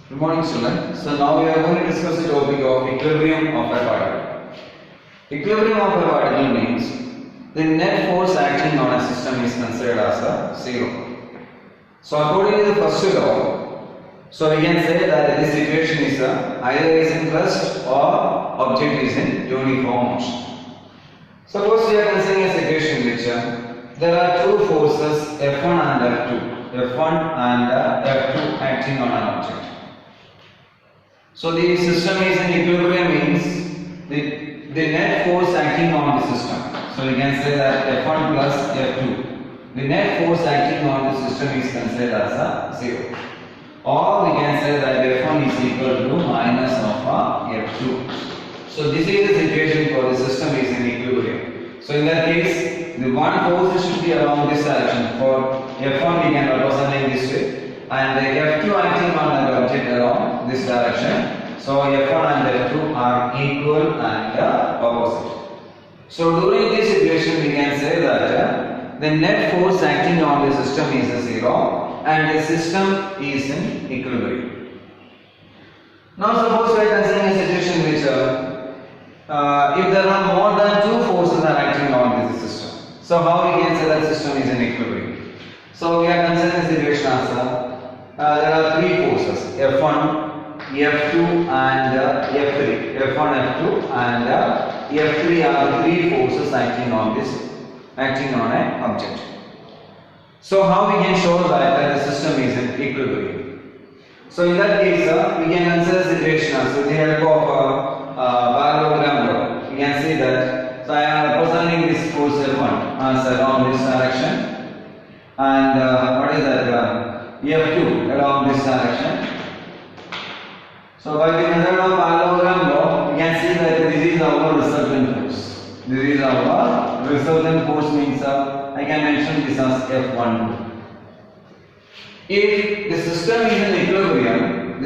Good morning, students. So now we are going to discuss the topic of equilibrium of a particle. Equilibrium of a particle means the net force acting on a system is considered as a zero. So according to the first law, so we can say that this situation is either is in rest or object is in uniform motion. Suppose we are considering a situation in which there are two forces F1 and F2 and F2 acting on an object. So the system is in equilibrium means the net force acting on the system. So we can say that F1 plus F2. The net force acting on the system is considered as a zero. Or we can say that F1 is equal to minus of F2. So this is the situation for the system is in equilibrium. So in that case, the one force should be along this direction. For F1 we can represent it this way. And F2 acting on the object along this direction. So F1 and F2 are equal and opposite. So during this situation we can say that the net force acting on the system is a zero and the system is in equilibrium. Now suppose we are considering a situation which if there are more than two forces are acting on this system. So how we can say that system is in equilibrium? So we are considering a situation as there are three forces F1, F2 and F3. F1, F2 and F3 are the three forces acting on an object. So how we can show that the system is in equilibrium? So in that case we can consider the situation as with the help of parallelogram law. We can see that so I am representing this force F1 as along this direction and what is that? F2 along this direction. So by the method of parallelogram law, we can see that this is our resultant force. This is our resultant force means I can mention this as F12. If the system is in equilibrium,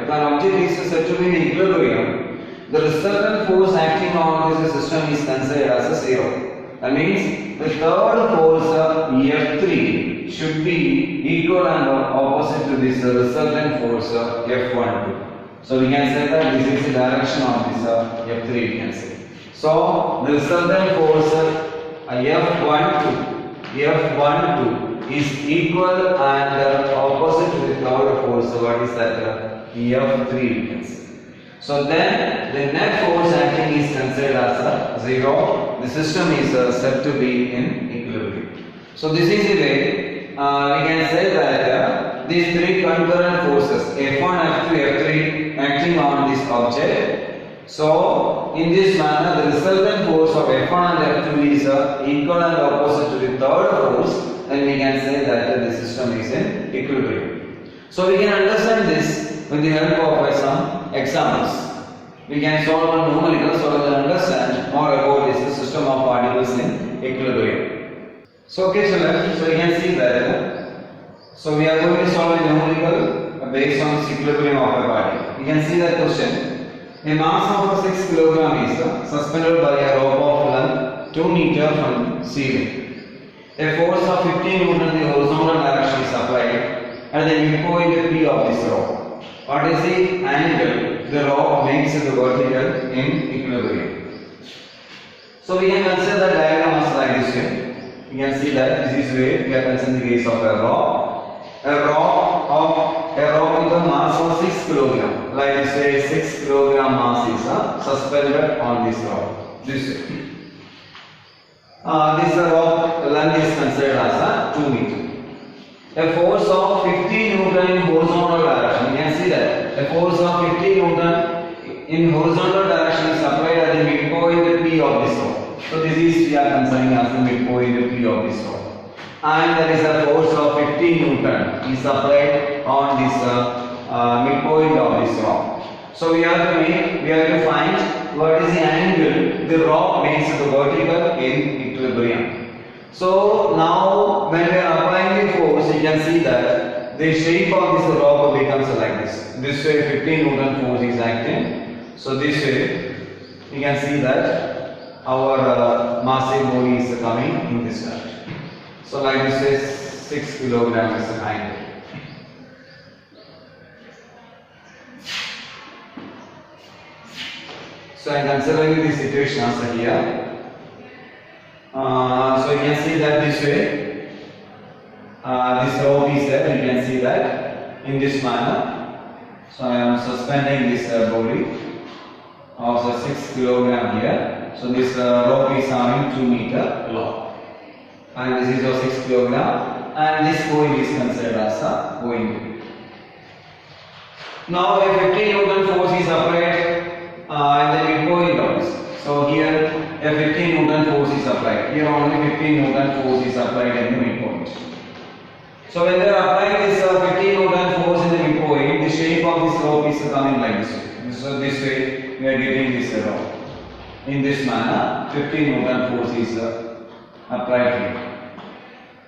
the object is said to be in equilibrium, the resultant force acting on this system is considered as a zero. That means the third force F3 should be equal and opposite to this resultant force F12. So we can say that this is the direction of this F3 we can say. So the resultant force F12 is equal and opposite to the third force. What is that? F3 we can say. So then the net force acting is considered as a zero. The system is said to be in equilibrium. So this is the way we can say that these three concurrent forces F1, F2, F3 acting on this object. So in this manner the resultant force of F1 and F2 is equal and opposite to the third force, and we can say that the system is in equilibrium. So we can understand this with the help of some examples. We can solve a numerical so that we understand more about this system of particles in equilibrium. So okay children, so you can see that so we are going to solve a numerical based on this equilibrium of a particle. You can see that question. A mass of 6 kg is suspended by a rope of length 2 meter from ceiling. A force of 15 Newton in the horizontal direction is applied at the midpoint P of this rope. What is the angle the rope makes in the vertical in equilibrium? So we can consider the diagram as like this way. You can see that this is where we are considering the case of a rope. A rope with a mass of 6 kg. Like we say 6 kg mass is suspended on this rope. This way. This rope length is considered as 2 meter. A force of 50 Newton in horizontal direction. You can see that a force of 50 Newton in horizontal direction is applied at the midpoint P of this rope. So this is we are considering as the midpoint P of this rope. And there is a force of 50 Newton is applied on this midpoint of this rope. So we have to find what is the angle the rope makes to the vertical in equilibrium. So now when we are applying the force, you can see that the shape of this rope becomes like this. This way 15 Newton force is acting. So this way you can see that our massive body is coming in this direction. So like this way 6 kg is the angle. So I am considering this situation as here. So you can see that this way, this rope is there. You can see that in this manner. So I am suspending this body of 6 kg here. So this rope is having 2 meter long, and this is of 6 kg, and this point is considered as a point. Now a 15 Newton force is applied in the midpoint of this. So here a 15 Newton force is applied. Here only 15 Newton force is applied in the midpoint. So when they are applying this 15 Newton force in the midpoint, the shape of this rope is coming like this way. So this way we are getting this rope. In this manner, 15 Newton force is applied here.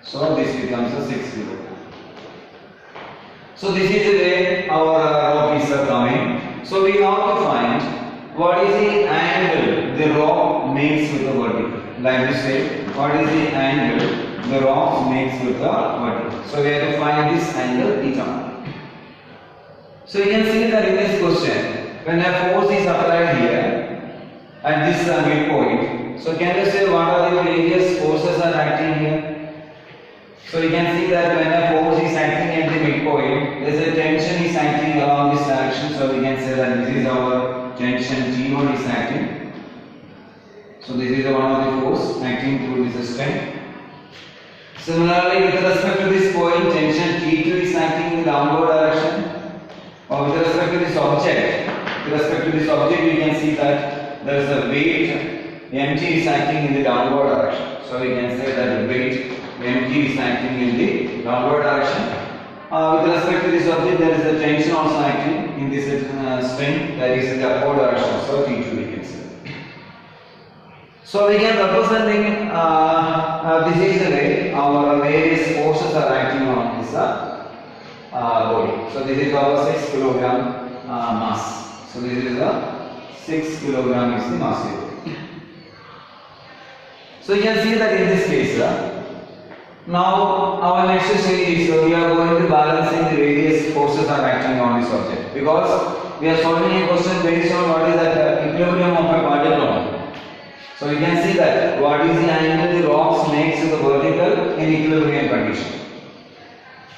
So this becomes a 6 kg. So this is the way our rope is coming. So we have to find what is the angle the rope makes with the vertical. Like this way, what is the angle the rope makes with the vertical. So we have to find this angle theta. So you can see that in this question, when a force is applied here at this midpoint, so can you say what are the various forces are acting here? So you can see that when a force is acting at the midpoint, there is a tension is acting along this direction. So we can say that this is our tension T1 is acting. So this is one of the force acting through this strength. Similarly, with respect to this point, tension T2 is acting in the downward direction. Or with respect to this object, we can see that there is a weight mg is acting in the downward direction. So we can say that the weight mg is acting in the downward direction. With respect to this object, there is a tension also acting in this string, that is in the upward direction. So T2 we can say. So we can representing this is the way our various forces are acting on this body. So this is our 6 kg mass. So this is the 6 kg is the mass unit. So you can see that in this case, now our next stage is we are going to balancing the various forces are acting on this object, because we are solving a question based on what is the equilibrium of a particle. So you can see that what is the angle the rocks makes to the vertical in equilibrium condition.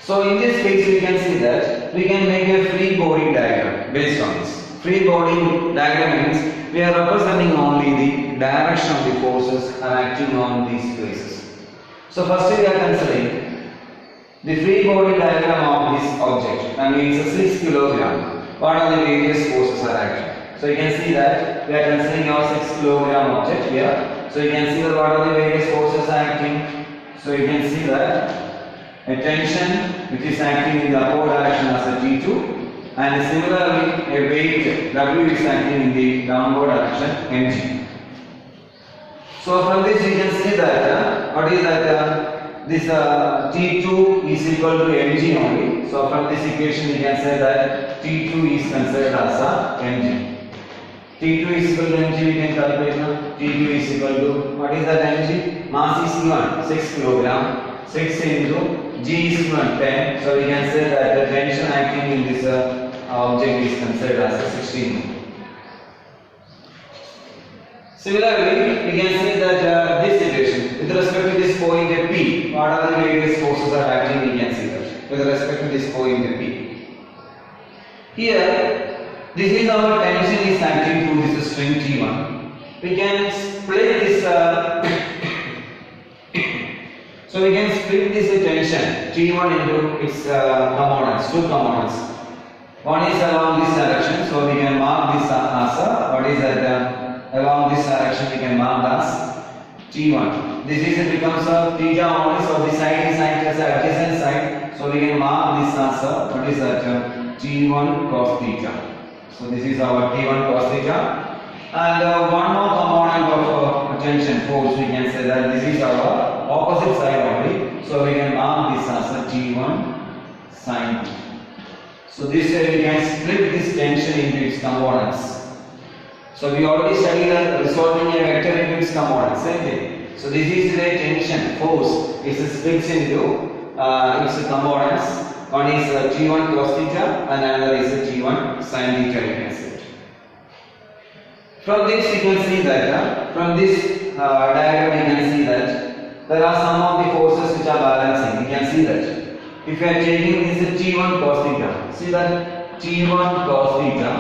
So in this case we can see that we can make a free body diagram based on this. Free body diagram means we are representing only the direction of the forces are acting on these places. So first we are considering the free body diagram of this object, and it's a 6 kg. What are the various forces are acting? So you can see that we are considering our 6 kg object here. So you can see that what are the various forces acting. So you can see that a tension which is acting in the upward direction as a T2, and similarly a weight W is acting in the downward direction mg. So from this you can see that what is that this T2 is equal to mg only. So from this equation you can say that T2 is considered as a mg. T2 is equal to mg, we can calculate now. T2 is equal to, what is that mg? Mass is given 6 kg. 6 into g is given 10. So we can say that the tension acting in this object is considered as a 16. Similarly, we can see that this situation, with respect to this point P, what are the various forces are acting, we can see that, with respect to this point P. Here, this is our tension is acting through this string T1. We can split this, so we can split this tension T1 into its components, two components. One is along this direction, so we can mark this as what is that? Along this direction we can mark as T1. This is becomes a theta only, so this side is acting as an adjacent side, so we can mark this as what is that? T1 cos theta. So this is our T1 cos theta, and one more component of tension force, we can say that this is our opposite side only, so we can mark this as a T1 sin theta. So this way we can split this tension into its components. So we already studied resolving a vector into its components, same thing. So this is the tension force is split into its components. One is T1 cos theta and another is T1 sin theta, you can say. From this you can see that from this diagram you can see that there are some of the forces which are balancing. You can see that if you are taking this T1 cos theta, see that T1 cos theta.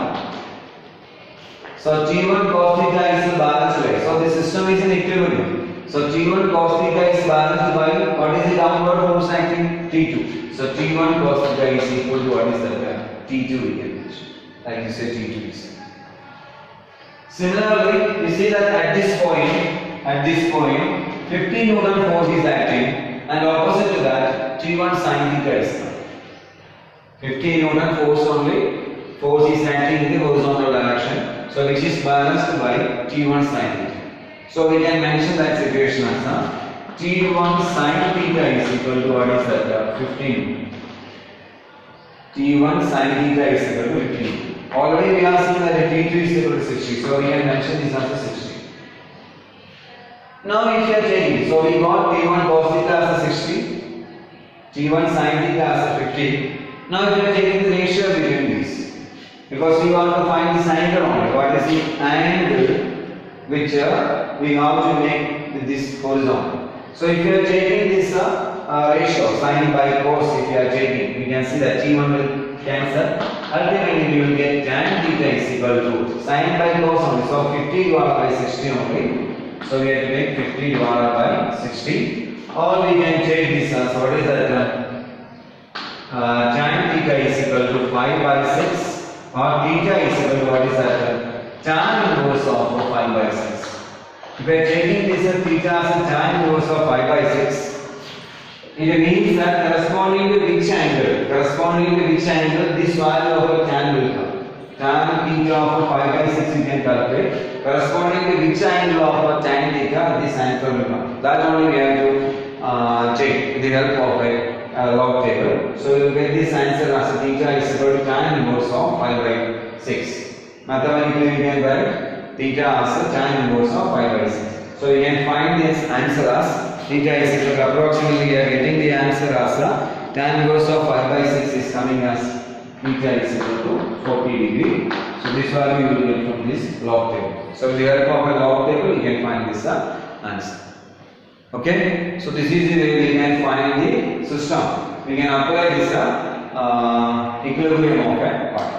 So T1 cos theta is a balanced way. So the system is in equilibrium. So T1 cos theta is balanced by what is the downward force acting? T2. So T1 cos theta is equal to what is that? T2 we can mention. Like you say T2 is. Similarly, we see that at this point, 50 Newton force is acting, and opposite to that, T1 sin theta is there. 50 Newton force only, force is acting in the horizontal direction, so which is balanced by T1 sin theta. So we can mention that equation as T1 sin theta is equal to what is that? 15. T1 sin theta is equal to 15. Already we have seen that T2 is equal to 60, so we can mention this as a 60. Now if you are taking, so we got T1 cos theta as a 60, T1 sin theta as a 50. Now if you are taking the ratio between these, because we want to find the angle only, what is the angle which we have to make with this horizontal. So if you are taking this ratio, sin by cos, if you are taking, we can see that T1 will cancel. Ultimately we will get tan theta is equal to sin by cos only. So 50 divided by 60 only. So we have to make 50 divided by 60. Or we can take this as what is that? Tan theta is equal to 5 by 6. Or theta is equal to what is that? Tan inverse of 5 by 6. If we are taking this theta as a tan inverse of 5 by 6, it means that corresponding to which angle, this value of a tan will come. Tan theta of 5 by 6 you can calculate. Corresponding to which angle of a tan theta, this answer will come. That only we have to check with the help of a log table. So you will get this answer as a theta is equal to tan inverse of 5 by 6. Mathematically we can write theta as a tan inverse of 5 by 6. So we can find this answer as theta is equal to approximately we are getting the answer as tan inverse of 5 by 6 is coming as theta is equal to 40 degree. So this value you will get from this log table. So with the help of a log table you can find this answer. Okay. So this is the way we can find the system. We can apply this equilibrium of a part.